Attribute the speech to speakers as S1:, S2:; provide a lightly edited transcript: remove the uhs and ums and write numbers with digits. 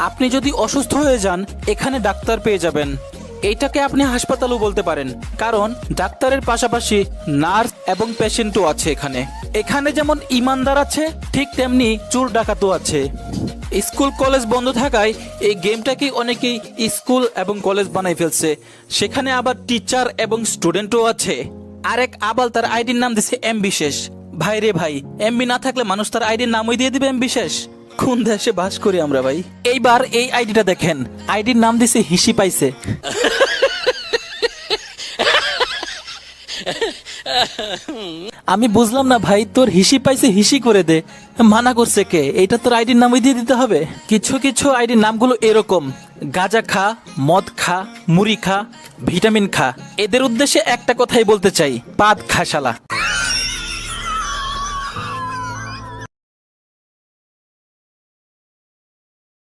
S1: আপনি যদি অসুস্থ হয়ে যান এখানে ডাক্তার পেয়ে যাবেন। এইটাকে আপনি হাসপাতালও বলতে পারেন, কারণ ডাক্তারের পাশাপাশি নার্স এবং পেশেন্টও আছে এখানে। এখানে যেমন ইমানদার আছে, ঠিক তেমনি চোর ডাকাতও আছে। স্কুল কলেজ বন্ধ থাকায় এই গেমটাকে অনেকেই স্কুল এবং কলেজ বানাই ফেলছে। সেখানে আবার টিচার এবং স্টুডেন্টও আছে। আরেক আবাল তার আইডির নাম দিছে এম বিশেষ। ভাই রে ভাই, এমবি না থাকলে মানুষ তার আইডির নামই দিয়ে দিবে এম বিশেষ। কোন দেশে বাস করি আমরা ভাই। এইবার এই আইডিটা দেখেন, আইডির নাম দিছে হিসি পাইছে। আমি বুঝলাম না ভাই, তোর হিসি পাইছে হিসি করে দে, মানা করছে কে? এইটা তোর আইডির নামই দিয়ে দিতে হবে? কিছু কিছু আইডির নামগুলো এরকম: গাঁজা খা, মদ খা, মুড়ি খা, ভিটামিন খা। এদের উদ্দেশ্যে একটা কথাই বলতে চাই, পাদ খা শালা।